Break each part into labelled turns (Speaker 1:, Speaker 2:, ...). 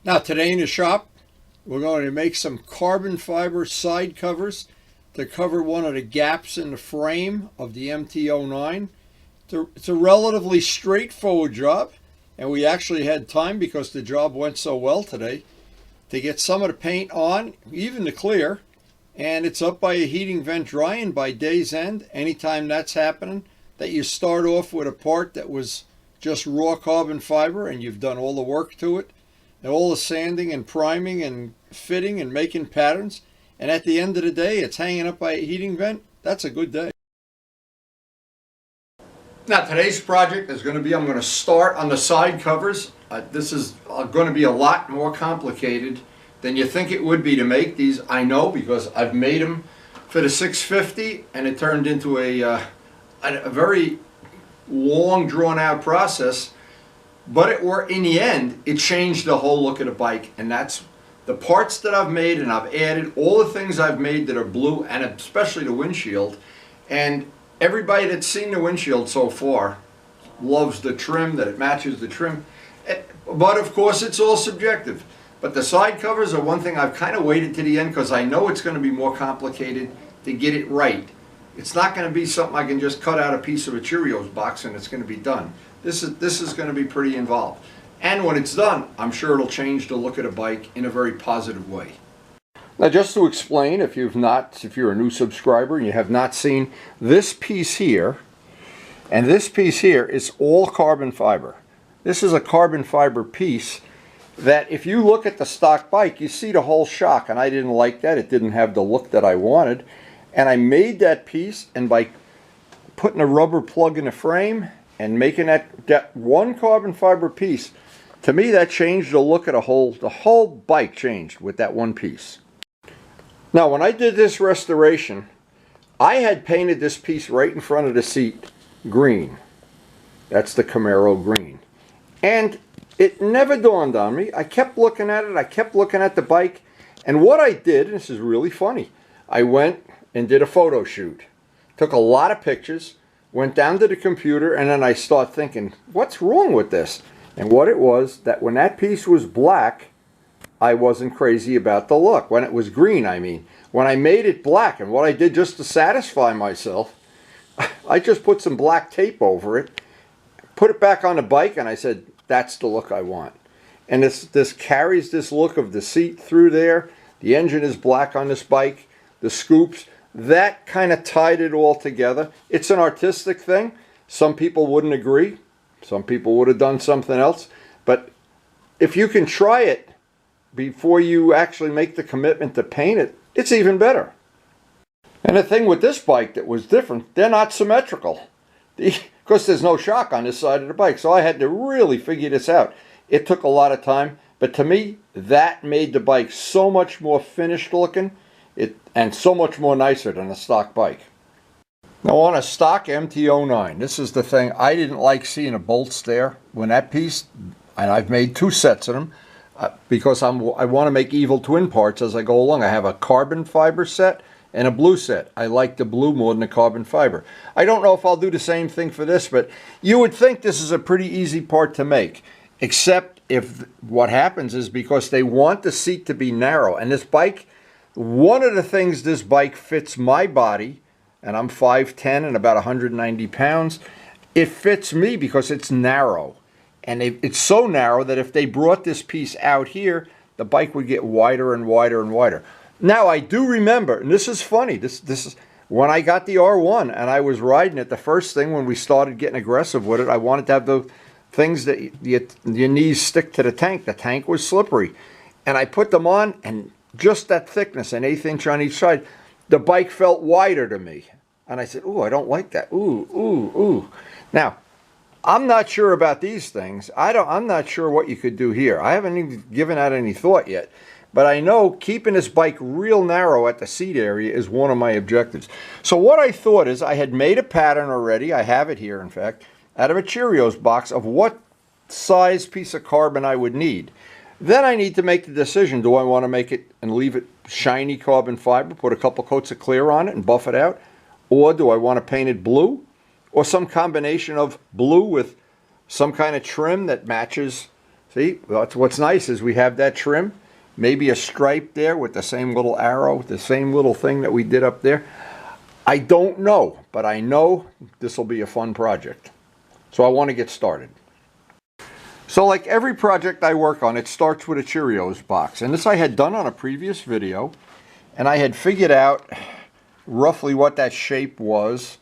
Speaker 1: Now today in the shop, we're going to make some carbon fiber side covers to cover one of the gaps in the frame of the MT09. It's a relatively straightforward job, and we actually had time because the job went so well today to get some of the paint on, even the clear, and it's up by a heating vent drying by day's end. Anytime that's happening, that you start off with a part that was just raw carbon fiber and you've done all the work to it, and all the sanding and priming and fitting and making patterns, and at the end of the day it's hanging up by a heating vent. That's a good day. Now today's project is going to be, I'm going to start on the side covers. This is going to be a lot more complicated than you think it would be to make these. I know, because I've made them for the 650 and it turned into a very long drawn out process. But in the end, it changed the whole look of the bike, and that's the parts that I've made, and I've added all the things I've made that are blue, and especially the windshield. And everybody that's seen the windshield so far loves the trim, that it matches the trim. But of course, it's all subjective. But the side covers are one thing I've kind of waited to the end because I know it's going to be more complicated to get it right. It's not going to be something I can just cut out a piece of a Cheerios box and it's going to be done. This is going to be pretty involved. And when it's done, I'm sure it'll change the look of the bike in a very positive way. Now just to explain, if you're a new subscriber and you have not seen this piece here, and this piece here is all carbon fiber. This is a carbon fiber piece that if you look at the stock bike, you see the whole shock, and I didn't like that. It didn't have the look that I wanted. And I made that piece, and by putting a rubber plug in the frame and making that one carbon fiber piece, to me that changed the look of the whole bike changed with that one piece. Now when I did this restoration, I had painted this piece right in front of the seat green. That's the Camaro green. And it never dawned on me. I kept looking at it, I kept looking at the bike, and what I did, and this is really funny, I went and did a photo shoot. Took a lot of pictures, went down to the computer, and then I start thinking, what's wrong with this? And what it was, that when that piece was black, I wasn't crazy about the look. When it was green, I mean. When I made it black, and what I did just to satisfy myself, I just put some black tape over it, put it back on the bike, and I said, that's the look I want. And this carries this look of the seat through there. The engine is black on this bike. The scoops. That kind of tied it all together. It's an artistic thing. Some people wouldn't agree. Some people would have done something else. But if you can try it before you actually make the commitment to paint it, it's even better. And the thing with this bike that was different, they're not symmetrical. Because there's no shock on this side of the bike. So I had to really figure this out. It took a lot of time. But to me, that made the bike so much more finished looking. And so much more nicer than a stock bike. Now on a stock MT09, this is the thing, I didn't like seeing the bolts there. When that piece, and I've made two sets of them, because I want to make evil twin parts as I go along. I have a carbon fiber set and a blue set. I like the blue more than the carbon fiber. I don't know if I'll do the same thing for this, but you would think this is a pretty easy part to make. Except if what happens is because they want the seat to be narrow. And this bike, one of the things this bike fits my body, and I'm 5'10" and about 190 pounds, it fits me because it's narrow. And it's so narrow that if they brought this piece out here, the bike would get wider and wider and wider. Now I do remember, and this is funny, this is when I got the R1 and I was riding it, the first thing when we started getting aggressive with it, I wanted to have the things that your knees stick to the tank. The tank was slippery. And I put them on, and just that thickness, an 1/8 inch on each side, the bike felt wider to me. And I said, ooh, I don't like that. Ooh, ooh, ooh. Now, I'm not sure about these things. I'm not sure what you could do here. I haven't even given that any thought yet. But I know keeping this bike real narrow at the seat area is one of my objectives. So what I thought is I had made a pattern already. I have it here, in fact, out of a Cheerios box of what size piece of carbon I would need. Then I need to make the decision, do I want to make it and leave it shiny carbon fiber, put a couple coats of clear on it and buff it out? Or do I want to paint it blue? Or some combination of blue with some kind of trim that matches See, that's what's nice is we have that trim, maybe a stripe there with the same little arrow, the same little thing that we did up there. I don't know, but I know this will be a fun project. So I want to get started. So like every project I work on, it starts with a Cheerios box. And this I had done on a previous video, and I had figured out roughly what that shape was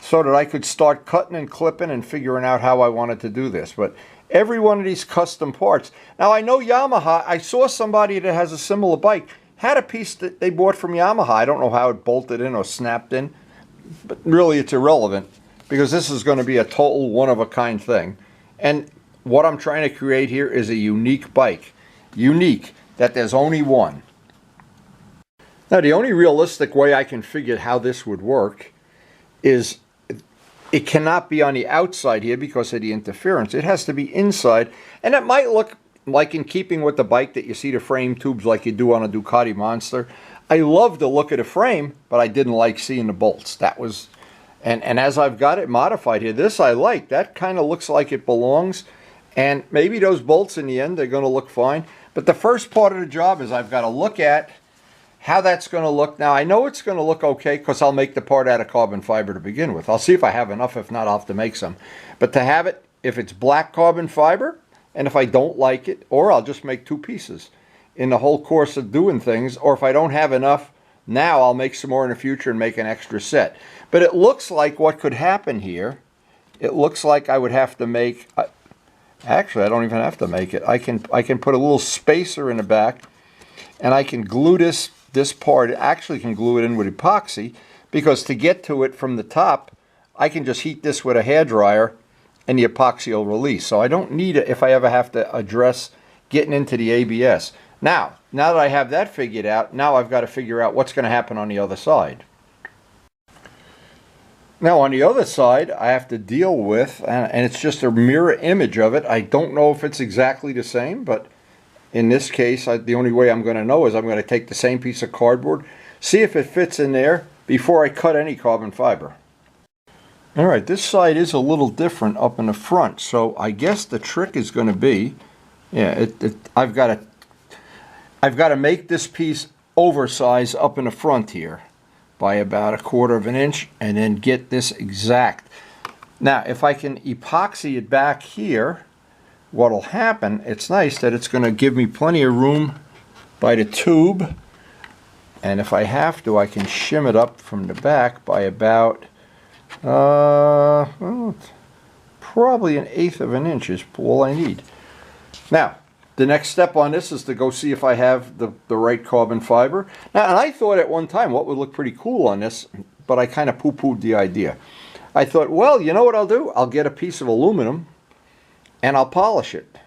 Speaker 1: so that I could start cutting and clipping and figuring out how I wanted to do this. But every one of these custom parts. Now I know Yamaha, I saw somebody that has a similar bike, had a piece that they bought from Yamaha. I don't know how it bolted in or snapped in, but really it's irrelevant because this is going to be a total one-of-a-kind thing. And what I'm trying to create here is a unique bike. Unique, that there's only one. Now the only realistic way I can figure how this would work is it cannot be on the outside here because of the interference. It has to be inside, and it might look like in keeping with the bike that you see the frame tubes like you do on a Ducati Monster. I love the look of the frame, but I didn't like seeing the bolts. That was, and as I've got it modified here, this I like. That kind of looks like it belongs, and maybe those bolts in the end are going to look fine. But the first part of the job is I've got to look at how that's going to look. Now I know it's going to look okay because I'll make the part out of carbon fiber to begin with. I'll see if I have enough. If not, I'll have to make some. But to have it, if it's black carbon fiber, and if I don't like it, or I'll just make two pieces in the whole course of doing things, or if I don't have enough now, I'll make some more in the future and make an extra set. But it looks like what could happen here, it looks like I would have to make, actually I don't even have to make it. I can put a little spacer in the back, and I can glue this part, actually can glue it in with epoxy, because to get to it from the top, I can just heat this with a hairdryer and the epoxy will release. So I don't need it if I ever have to address getting into the ABS. Now that I have that figured out, now I've got to figure out what's going to happen on the other side. Now on the other side, I have to deal with, and it's just a mirror image of it. I don't know if it's exactly the same, but in this case, the only way I'm going to know is I'm going to take the same piece of cardboard, see if it fits in there before I cut any carbon fiber. All right, this side is a little different up in the front, so I guess the trick is going to be, yeah, I've got to make this piece oversized up in the front here by about 1/4 of an inch, and then get this exact. Now, if I can epoxy it back here, what'll happen, it's nice that it's going to give me plenty of room by the tube, and if I have to, I can shim it up from the back by about well, probably 1/8 of an inch is all I need. Now the next step on this is to go see if I have the right carbon fiber. Now, and I thought at one time what would look pretty cool on this, but I kind of poo-pooed the idea. I thought, well, you know what I'll do? I'll get a piece of aluminum and I'll polish it.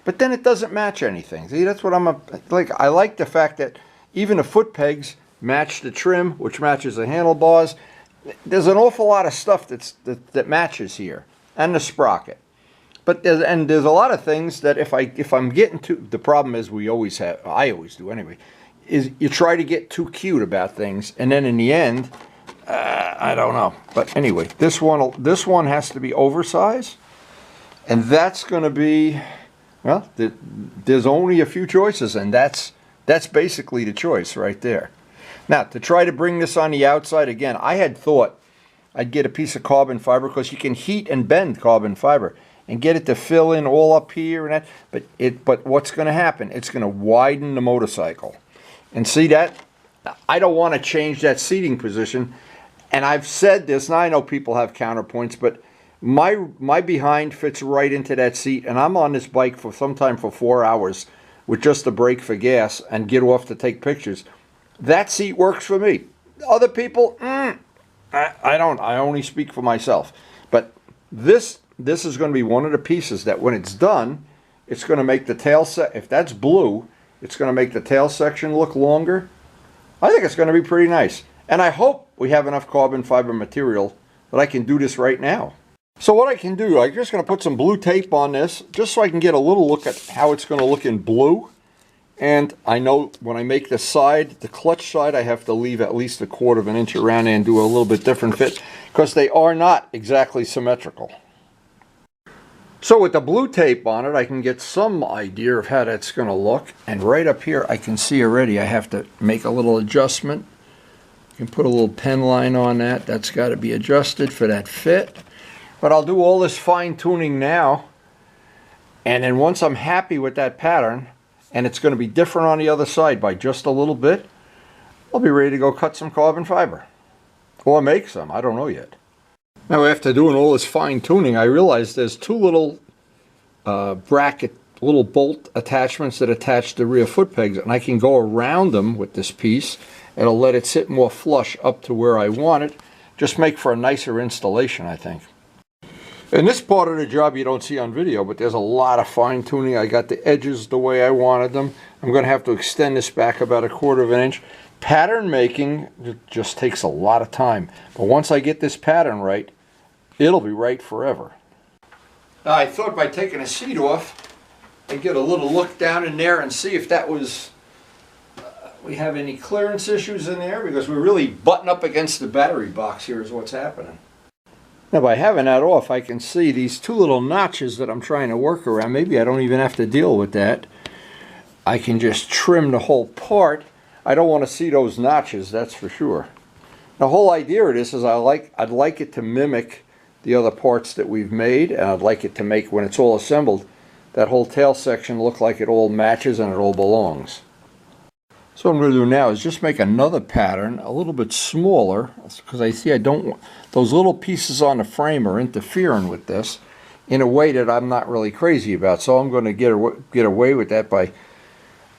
Speaker 1: But then it doesn't match anything. See, that's what I like the fact that even the foot pegs match the trim, which matches the handlebars. There's an awful lot of stuff that matches here, and the sprocket. But there's a lot of things that if I'm getting too, the problem is I always do anyway, is you try to get too cute about things, and then in the end, I don't know. But anyway, this one has to be oversized, and that's going to be, well, there's only a few choices, and that's basically the choice right there. Now, to try to bring this on the outside, again, I had thought I'd get a piece of carbon fiber because you can heat and bend carbon fiber and get it to fill in all up here and that. But what's going to happen? It's going to widen the motorcycle. And see that? I don't want to change that seating position. And I've said this, and I know people have counterpoints, but my behind fits right into that seat, and I'm on this bike for sometime for 4 hours with just a break for gas and get off to take pictures. That seat works for me. Other people, I don't. I only speak for myself. But this is going to be one of the pieces that when it's done, it's going to make the tail set. If that's blue, it's going to make the tail section look longer. I think it's going to be pretty nice. And I hope we have enough carbon fiber material that I can do this right now. So what I can do, I'm just going to put some blue tape on this just so I can get a little look at how it's going to look in blue. And I know when I make the side, the clutch side, I have to leave at least 1/4 of an inch around there and do a little bit different fit because they are not exactly symmetrical. So with the blue tape on it, I can get some idea of how that's going to look. And right up here, I can see already I have to make a little adjustment. You can put a little pen line on that. That's got to be adjusted for that fit. But I'll do all this fine tuning now. And then once I'm happy with that pattern, and it's going to be different on the other side by just a little bit, I'll be ready to go cut some carbon fiber. Or make some, I don't know yet. Now after doing all this fine tuning, I realized there's two little little bolt attachments that attach the rear foot pegs, and I can go around them with this piece. It'll let it sit more flush up to where I want it. Just make for a nicer installation, I think. In this part of the job you don't see on video, but there's a lot of fine tuning. I got the edges the way I wanted them. I'm going to have to extend this back about 1/4 of an inch. Pattern making just takes a lot of time. But once I get this pattern right, it'll be right forever. Now I thought by taking a seat off, I'd get a little look down in there and see if that was, we have any clearance issues in there, because we're really butting up against the battery box here is what's happening. Now by having that off, I can see these two little notches that I'm trying to work around. Maybe I don't even have to deal with that. I can just trim the whole part. I don't want to see those notches, that's for sure. The whole idea of this is I'd like it to mimic the other parts that we've made, and I'd like it to make, when it's all assembled, that whole tail section look like it all matches and it all belongs. So what I'm going to do now is just make another pattern a little bit smaller, because I see I don't want those little pieces on the frame are interfering with this in a way that I'm not really crazy about. So I'm going to get away with that by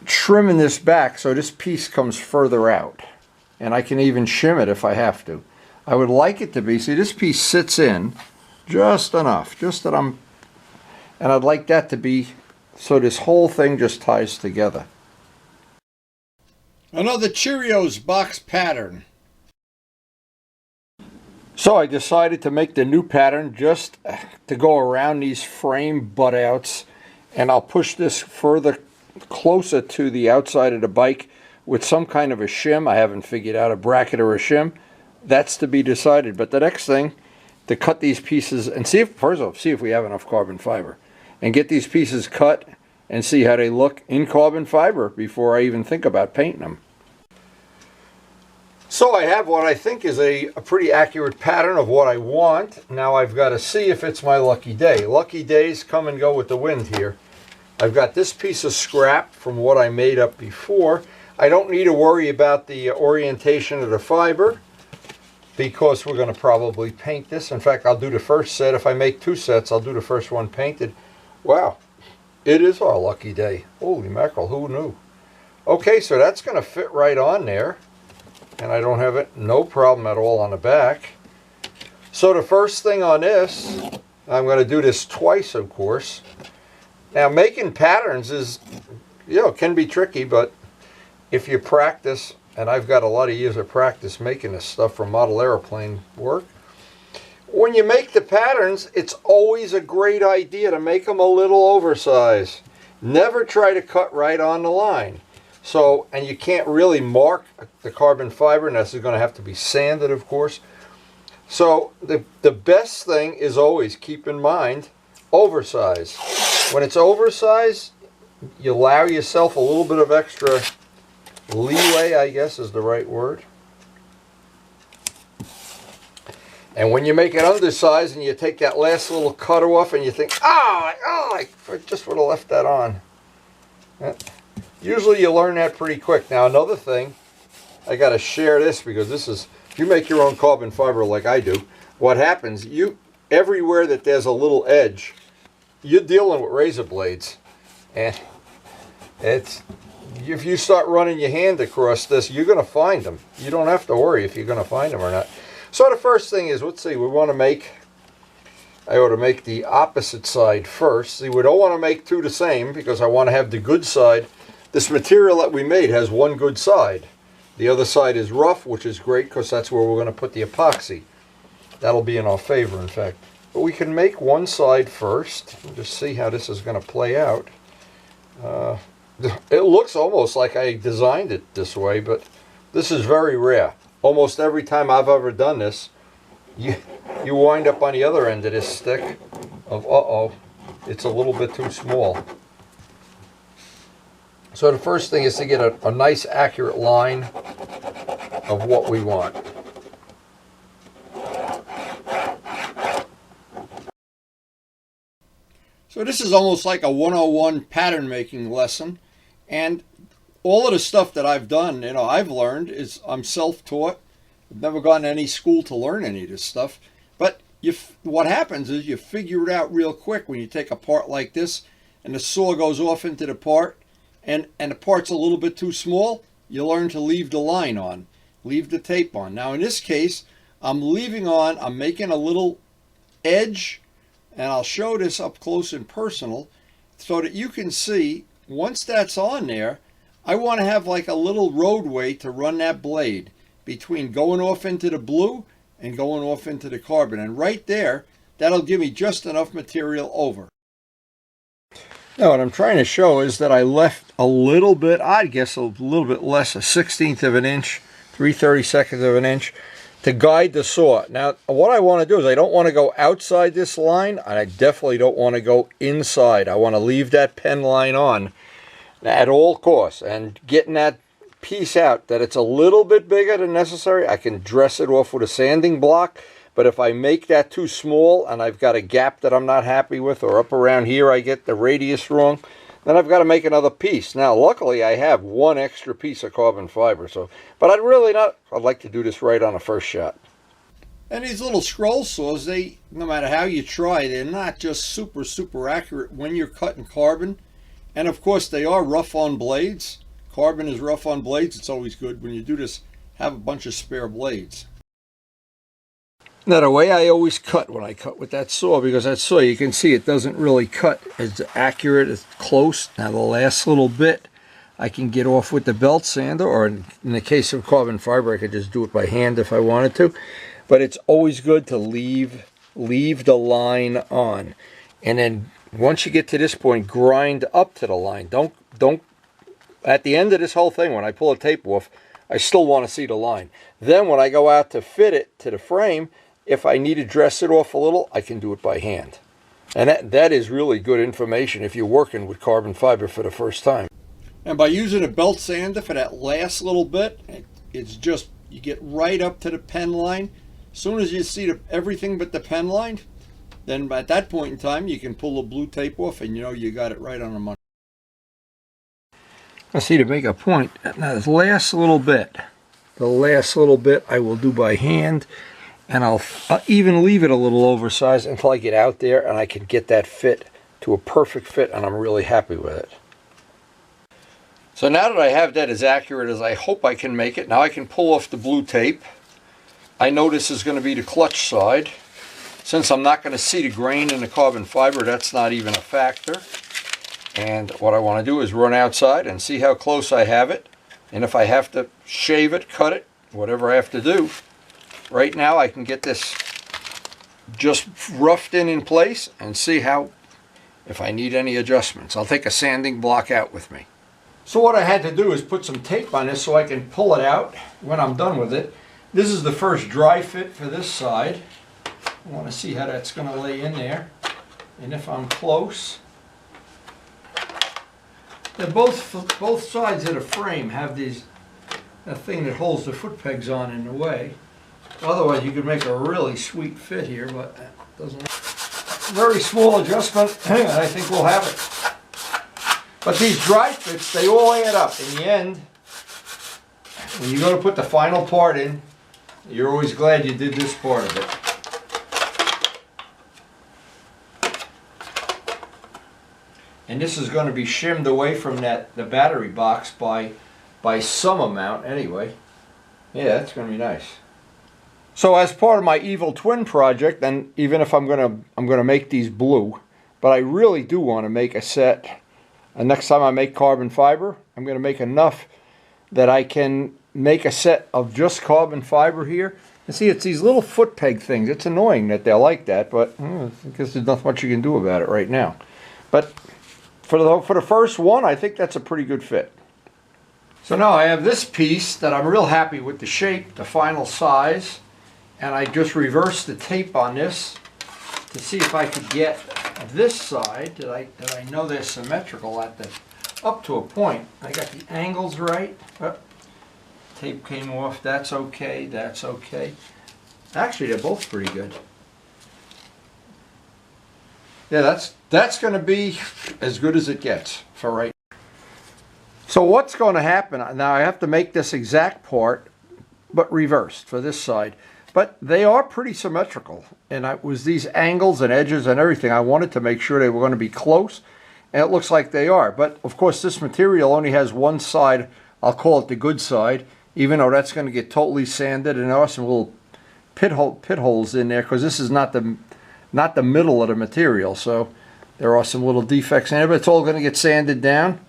Speaker 1: trimming this back so this piece comes further out, and I can even shim it if I have to. I would like it to be, see, this piece sits in just enough, just that and I'd like that to be so this whole thing just ties together. Another Cheerios box pattern. So I decided to make the new pattern just to go around these frame butt outs, and I'll push this further closer to the outside of the bike with some kind of a shim. I haven't figured out a bracket or a shim. That's to be decided. But the next thing, to cut these pieces and see if, first off, see if we have enough carbon fiber, and get these pieces cut and see how they look in carbon fiber before I even think about painting them. So I have what I think is a pretty accurate pattern of what I want. Now I've got to see if it's my lucky day. Lucky days come and go with the wind here. I've got this piece of scrap from what I made up before. I don't need to worry about the orientation of the fiber, because we're going to probably paint this. In fact, I'll do the first set. If I make 2 sets, I'll do the first one painted. Wow, it is our lucky day. Holy mackerel, who knew? Okay, so that's going to fit right on there. And I don't have it, no problem at all on the back. So the first thing on this, I'm going to do this twice, of course. Now making patterns is, can be tricky, but if you practice, and I've got a lot of years of practice making this stuff for model airplane work, when you make the patterns, it's always a great idea to make them a little oversized. Never try to cut right on the line. So, and you can't really mark the carbon fiber, and this is going to have to be sanded, of course. So the best thing is always keep in mind oversize. When it's oversized, you allow yourself a little bit of extra leeway, I guess is the right word. And when you make it undersized and you take that last little cut off and you think, I just would have left that on. Usually you learn that pretty quick. Now another thing, I got to share this, because this is, if you make your own carbon fiber like I do, what happens, everywhere that there's a little edge, you're dealing with razor blades. And if you start running your hand across this, you're going to find them. You don't have to worry if you're going to find them or not. So the first thing is, let's see, I ought to make the opposite side first. See, we don't want to make 2 the same, because I want to have the good side. This material that we made has one good side. The other side is rough, which is great, because that's where we're going to put the epoxy. That'll be in our favor, in fact. But we can make one side first and just see how this is going to play out. It looks almost like I designed it this way, but this is very rare. Almost every time I've ever done this, you wind up on the other end of this stick of, it's a little bit too small. So the first thing is to get a nice accurate line of what we want. So this is almost like a 101 pattern making lesson, and all of the stuff that I've done, I've learned is I'm self-taught. I've never gone to any school to learn any of this stuff, but what happens is you figure it out real quick when you take a part like this and the saw goes off into the part and the part's a little bit too small. You learn to leave the line on, leave the tape on. Now in this case, I'm making a little edge, and I'll show this up close and personal so that you can see once that's on there, I want to have like a little roadway to run that blade between going off into the blue and going off into the carbon. And right there, that'll give me just enough material over. Now what I'm trying to show is that I left a little bit, I'd guess a little bit less, a 1/16 of an inch, 3/32 of an inch, to guide the saw. Now what I want to do is I don't want to go outside this line, and I definitely don't want to go inside. I want to leave that pen line on at all costs, and getting that piece out that it's a little bit bigger than necessary, I can dress it off with a sanding block. But if I make that too small and I've got a gap that I'm not happy with, or up around here I get the radius wrong, then I've got to make another piece. Now luckily I have one extra piece of carbon fiber, but I'd like to do this right on the first shot. And these little scroll saws, no matter how you try, they're not just super accurate when you're cutting carbon. And of course they are rough on blades. Carbon is rough on blades. It's always good when you do this, have a bunch of spare blades. Now the way I always cut when I cut with that saw, because that saw, you can see it doesn't really cut as accurate, as close. Now the last little bit I can get off with the belt sander, or in the case of carbon fiber I could just do it by hand if I wanted to. But it's always good to leave the line on. And then once you get to this point, grind up to the line. Don't at the end of this whole thing, when I pull a tape off, I still want to see the line. Then when I go out to fit it to the frame, if I need to dress it off a little, I can do it by hand. And that is really good information if you're working with carbon fiber for the first time. And by using a belt sander for that last little bit, it's just, you get right up to the pen line. As soon as you see everything but the pen line, then at that point in time, you can pull the blue tape off and you got it right on the money. I see, to make a point, now this last little bit, I will do by hand, and I'll even leave it a little oversized until I get out there and I can get that fit to a perfect fit, and I'm really happy with it. So now that I have that as accurate as I hope I can make it, now I can pull off the blue tape. I know this is going to be the clutch side. Since I'm not going to see the grain in the carbon fiber, that's not even a factor. And what I want to do is run outside and see how close I have it. And if I have to shave it, cut it, whatever I have to do. Right now I can get this just roughed in place and see if I need any adjustments. I'll take a sanding block out with me. So what I had to do is put some tape on this so I can pull it out when I'm done with it. This is the first dry fit for this side. I want to see how that's going to lay in there. And if I'm close, both sides of the frame have that thing that holds the foot pegs on in the way. Otherwise you could make a really sweet fit here, but that doesn't. Very small adjustment, and I think we'll have it. But these dry fits, they all add up. In the end, when you go to put the final part in, you're always glad you did this part of it. And this is going to be shimmed away from the battery box by some amount anyway. Yeah, that's going to be nice. So as part of my Evil Twin project, and even if I'm going to make these blue, but I really do want to make a set. And next time I make carbon fiber, I'm going to make enough that I can make a set of just carbon fiber here. And see, it's these little foot peg things. It's annoying that they're like that, but I guess there's not much you can do about it right now. But for the first one, I think that's a pretty good fit. So now I have this piece that I'm real happy with the shape, the final size, and I just reversed the tape on this to see if I could get this side that I know they're symmetrical at the up to a point. I got the angles right. Oh, tape came off. That's okay. That's okay. Actually, they're both pretty good. Yeah, that's going to be as good as it gets for right now. So what's going to happen now? I have to make this exact part, but reversed for this side. But they are pretty symmetrical, and it was these angles and edges and everything. I wanted to make sure they were going to be close, and it looks like they are. But of course, this material only has one side. I'll call it the good side, even though that's going to get totally sanded, and there are some little pit holes in there because this is not the middle of the material. So there are some little defects in it, but it's all going to get sanded down.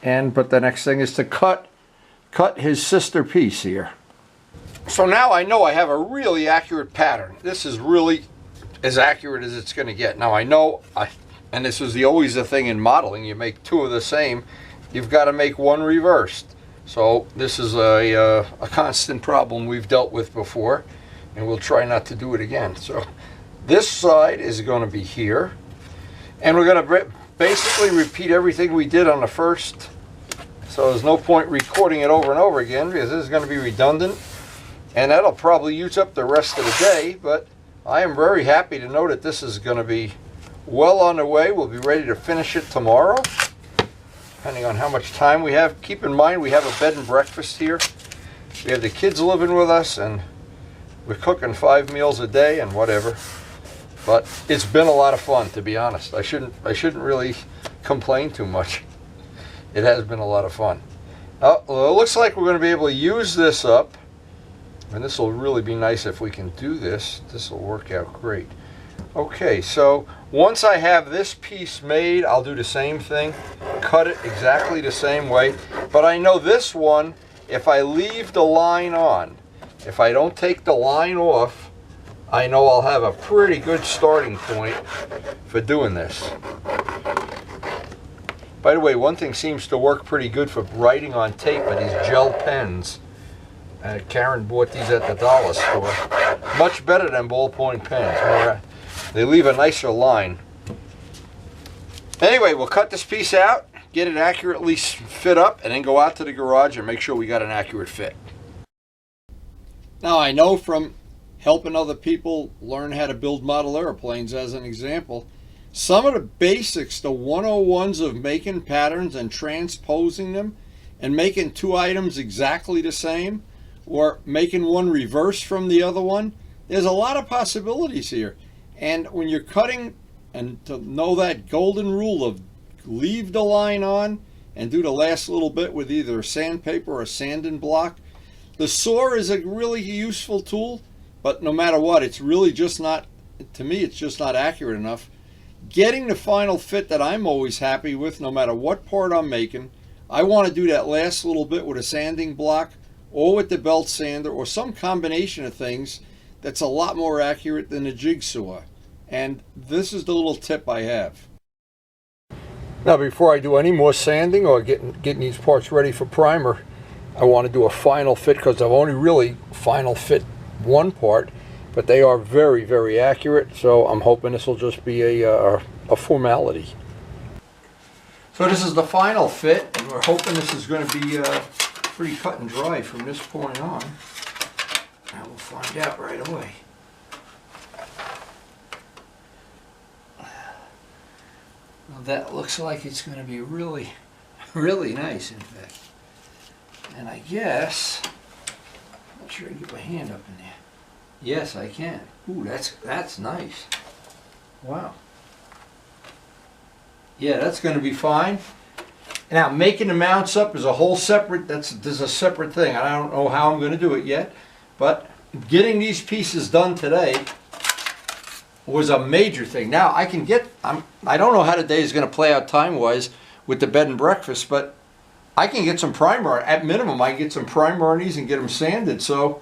Speaker 1: But the next thing is to cut his sister piece here. So now I know I have a really accurate pattern. This is really as accurate as it's going to get. Now I know, and this is always the thing in modeling, you make two of the same, you've got to make one reversed. So this is a constant problem we've dealt with before, and we'll try not to do it again. So this side is going to be here, and we're going to basically repeat everything we did on the first. So there's no point recording it over and over again because this is going to be redundant. And that'll probably use up the rest of the day, but I am very happy to know that this is going to be well on the way. We'll be ready to finish it tomorrow, depending on how much time we have. Keep in mind we have a bed and breakfast here. We have the kids living with us, and we're cooking 5 meals a day and whatever. But it's been a lot of fun, to be honest. I shouldn't really complain too much. It has been a lot of fun. Well, it looks like we're going to be able to use this up. And this will really be nice if we can do this. This will work out great. Okay, so once I have this piece made, I'll do the same thing. Cut it exactly the same way. But I know this one, if I leave the line on, if I don't take the line off, I know I'll have a pretty good starting point for doing this. By the way, one thing seems to work pretty good for writing on tape are these gel pens. Karen bought these at the dollar store. Much better than ballpoint pens. They leave a nicer line. Anyway, we'll cut this piece out, get it accurately fit up, and then go out to the garage and make sure we got an accurate fit. Now I know from helping other people learn how to build model airplanes as an example, some of the basics, the 101s of making patterns and transposing them and making two items exactly the same, or making one reverse from the other one. There's a lot of possibilities here. And when you're cutting, and to know that golden rule of leave the line on and do the last little bit with either sandpaper or sanding block. The saw is a really useful tool, but no matter what, it's really just not, to me, it's just not accurate enough. Getting the final fit that I'm always happy with, no matter what part I'm making, I want to do that last little bit with a sanding block or with the belt sander or some combination of things that's a lot more accurate than a jigsaw. And this is the little tip I have. Now before I do any more sanding or getting these parts ready for primer, I want to do a final fit because I've only really final fit one part, but they are very, very accurate, so I'm hoping this will just be a formality. So this is the final fit, and we're hoping this is going to be pretty cut and dry from this point on. And we'll find out right away. Well, that looks like it's going to be really, really nice, in fact. And I guess, I'm not sure I can get my hand up in there. Yes, I can. Ooh, that's nice. Wow. Yeah, that's going to be fine. Now, making the mounts up is a whole separate, there's a separate thing. I don't know how I'm going to do it yet, but getting these pieces done today was a major thing. Now, I can get, I don't know how the day is going to play out time-wise with the bed and breakfast, but I can get some primer. At minimum, I can get some primer on these and get them sanded, so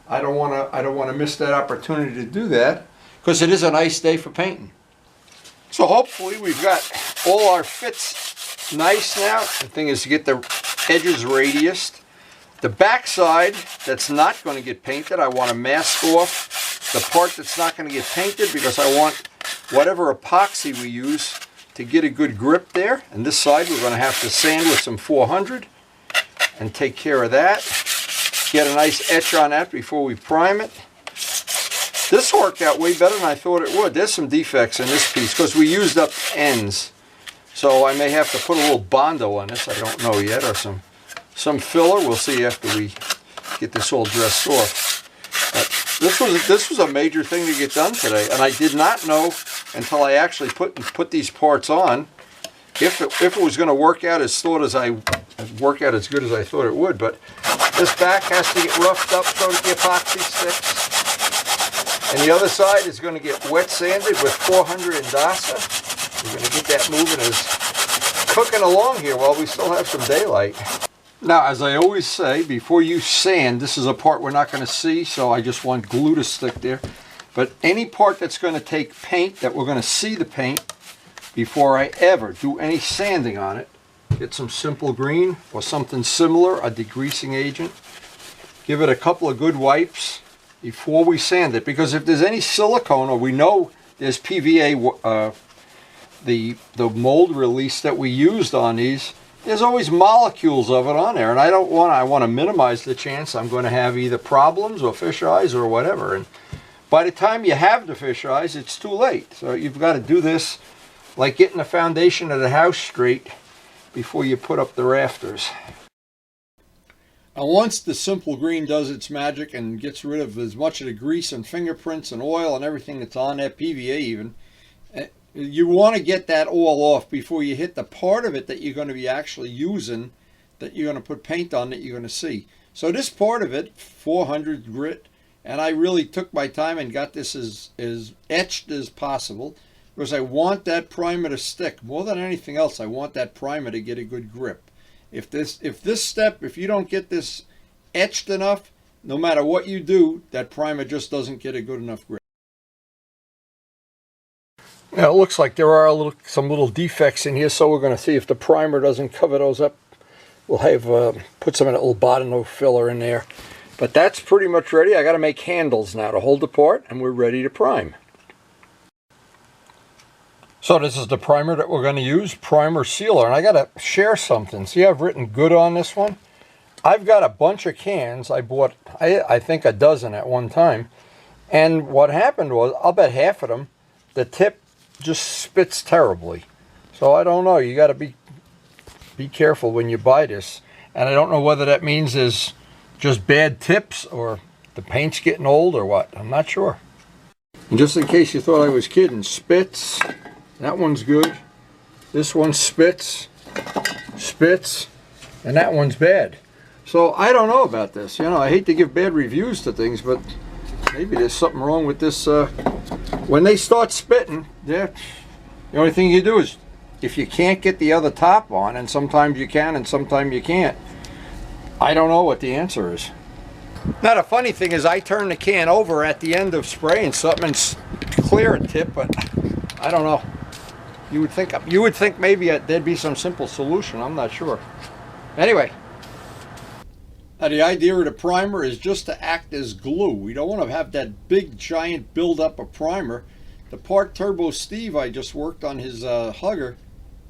Speaker 1: I don't want to miss that opportunity to do that because it is a nice day for painting. So hopefully we've got all our fits nice now. The thing is to get the edges radiused. The back side that's not going to get painted, I want to mask off the part that's not going to get painted because I want whatever epoxy we use to get a good grip there. And this side we're going to have to sand with some 400 and take care of that. Get a nice etch on that before we prime it. This worked out way better than I thought it would. There's some defects in this piece because we used up ends. So I may have to put a little Bondo on this, I don't know yet, or some filler. We'll see after we get this all dressed off. But this was a major thing to get done today, and I did not know until I actually put these parts on if it was going to work out as good as I thought it would. But this back has to get roughed up so that the epoxy sticks. And the other side is going to get wet sanded with 400 and Dasa. We're going to get that moving as cooking along here while we still have some daylight. Now, as I always say, before you sand, this is a part we're not going to see, so I just want glue to stick there. But any part that's going to take paint, that we're going to see the paint, before I ever do any sanding on it, get some simple green or something similar, a degreasing agent. Give it a couple of good wipes before we sand it, because if there's any silicone, or we know there's PVA, the mold release that we used on these, there's always molecules of it on there, and I want to minimize the chance I'm going to have either problems or fish eyes or whatever. And by the time you have the fish eyes, it's too late. So you've got to do this like getting the foundation of the house straight before you put up the rafters. Now, once the simple green does its magic and gets rid of as much of the grease and fingerprints and oil and everything that's on that PVA even, you want to get that all off before you hit the part of it that you're going to be actually using, that you're going to put paint on, that you're going to see. So this part of it, 400 grit, and I really took my time and got this as etched as possible, because I want that primer to stick. More than anything else, I want that primer to get a good grip. If you don't get this etched enough, no matter what you do, that primer just doesn't get a good enough grip. Now it looks like there are some little defects in here, so we're going to see if the primer doesn't cover those up. We'll have put some of that little Bottino filler in there. But that's pretty much ready. I got to make handles now to hold the part, and we're ready to prime. So this is the primer that we're going to use, primer sealer. And I got to share something. See, I've written good on this one. I've got a bunch of cans. I bought, I think, a dozen at one time. And what happened was, I'll bet half of them, the tip just spits terribly. So I don't know. You got to be careful when you buy this. And I don't know whether that means there's just bad tips or the paint's getting old or what. I'm not sure. And just in case you thought I was kidding, spits. That one's good. This one spits, and that one's bad. So I don't know about this. You know, I hate to give bad reviews to things, but maybe there's something wrong with this. When they start spitting, the only thing you do is, if you can't get the other top on, and sometimes you can and sometimes you can't, I don't know what the answer is. Now the funny thing is, I turn the can over at the end of spraying something and clear a tip, but I don't know. You would think maybe there'd be some simple solution. I'm not sure. Anyway, now the idea of the primer is just to act as glue. We don't want to have that big giant buildup of primer. The part Turbo Steve I just worked on, his hugger,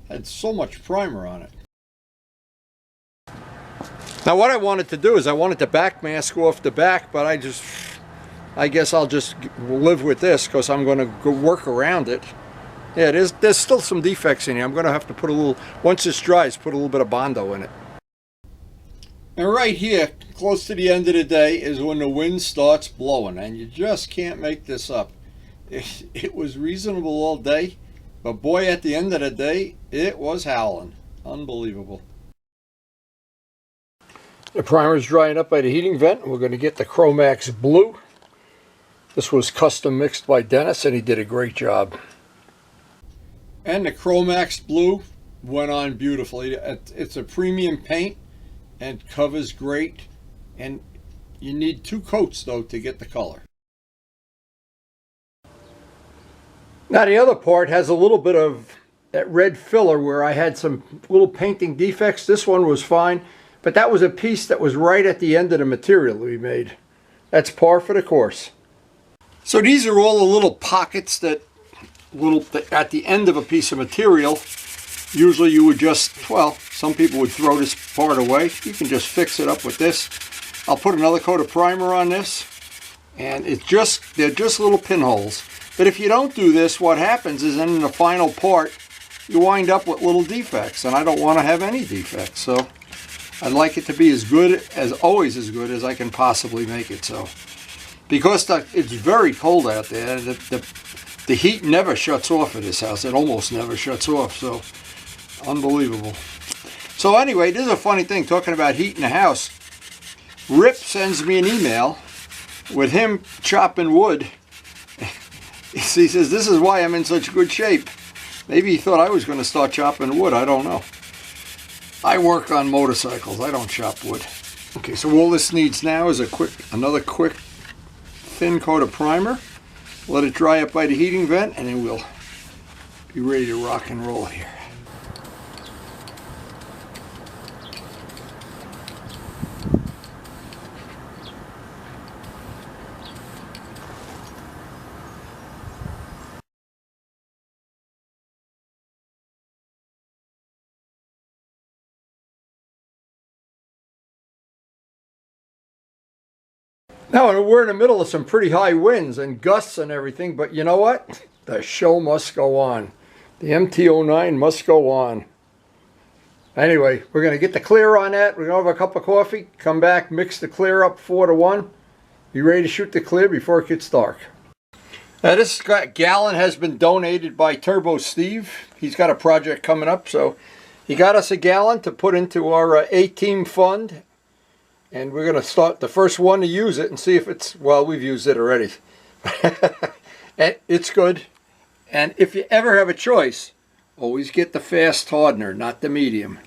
Speaker 1: had so much primer on it. Now what I wanted to do is I wanted to back mask off the back, but I guess I'll just live with this because I'm going to go work around it. Yeah, there's still some defects in here. I'm going to have to put a little, once this dries, put a little bit of Bondo in it. And right here, close to the end of the day, is when the wind starts blowing, and you just can't make this up. It was reasonable all day, but boy, at the end of the day, it was howling. Unbelievable. The primer's drying up by the heating vent. We're going to get the Chromax Blue. This was custom mixed by Dennis, and he did a great job. And the Chromax Blue went on beautifully. It's a premium paint and covers great. And you need 2 coats, though, to get the color. Now the other part has a little bit of that red filler where I had some little painting defects. This one was fine, but that was a piece that was right at the end of the material we made. That's par for the course. So these are all the little pockets that little, at the end of a piece of material, usually you would just, well, some people would throw this part away. You can just fix it up with this. I'll put another coat of primer on this, and they're just little pinholes. But if you don't do this, what happens is in the final part, you wind up with little defects, and I don't want to have any defects. So I'd like it to be as good as, always as good as I can possibly make it. So because it's very cold out there, the heat never shuts off at this house. It almost never shuts off, so unbelievable. So anyway, this is a funny thing, talking about heat in the house. Rip sends me an email with him chopping wood. He says, this is why I'm in such good shape. Maybe he thought I was going to start chopping wood. I don't know. I work on motorcycles. I don't chop wood. Okay, so all this needs now is another quick thin coat of primer. Let it dry up by the heating vent, and then we'll be ready to rock and roll here. Now, we're in the middle of some pretty high winds and gusts and everything, but you know what? The show must go on. The Mt09 must go on. Anyway, we're going to get the clear on that. We're going to have a cup of coffee, come back, mix the clear up 4-to-1. Be ready to shoot the clear before it gets dark. Now, this gallon has been donated by Turbo Steve. He's got a project coming up, so he got us a gallon to put into our A-Team fund. And we're going to start the first one to use it and see if it's, well, we've used it already. And it's good. And if you ever have a choice, always get the fast hardener, not the medium.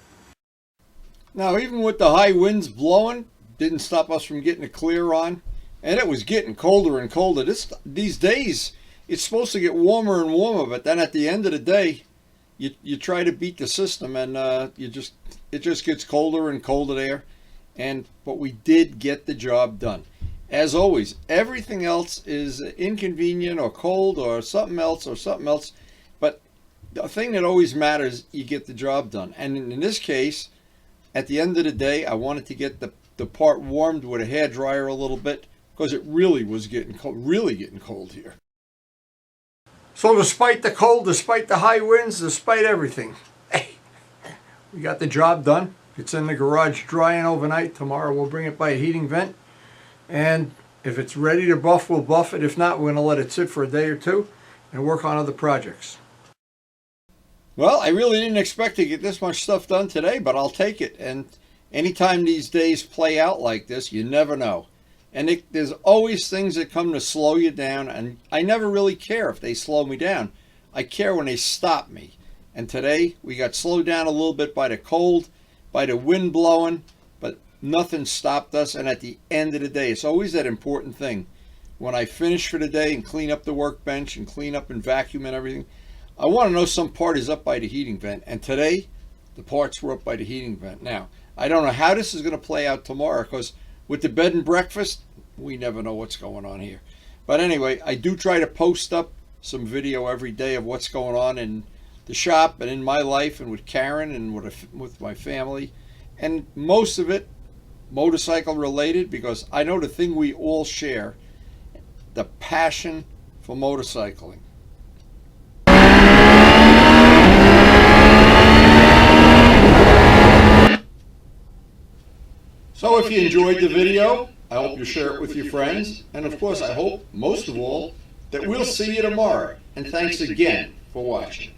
Speaker 1: Now, even with the high winds blowing, didn't stop us from getting a clear on. And it was getting colder and colder. These days, it's supposed to get warmer and warmer, but then at the end of the day, you try to beat the system, and it just gets colder and colder there. But we did get the job done. As always, everything else is inconvenient or cold or something else. But the thing that always matters, you get the job done. And in this case, at the end of the day, I wanted to get the part warmed with a hairdryer a little bit, because it really was getting cold here. So despite the cold, despite the high winds, despite everything, hey, we got the job done. It's in the garage drying overnight. Tomorrow we'll bring it by a heating vent. And if it's ready to buff, we'll buff it. If not, we're going to let it sit for a day or two and work on other projects. Well, I really didn't expect to get this much stuff done today, but I'll take it. And anytime these days play out like this, you never know. And there's always things that come to slow you down. And I never really care if they slow me down. I care when they stop me. And today we got slowed down a little bit by the cold, by the wind blowing, but nothing stopped us. And at the end of the day, it's always that important thing. When I finish for the day and clean up the workbench and clean up and vacuum and everything, I want to know some part is up by the heating vent. And today, the parts were up by the heating vent. Now, I don't know how this is going to play out tomorrow, because with the bed and breakfast, we never know what's going on here. But anyway, I do try to post up some video every day of what's going on in the shop and in my life and with Karen and with my family, and most of it motorcycle related, because I know the thing we all share, the passion for motorcycling. So if you enjoyed the video, I hope you share it with your friends, and of course I hope most of all that we'll see you tomorrow, and thanks again for watching.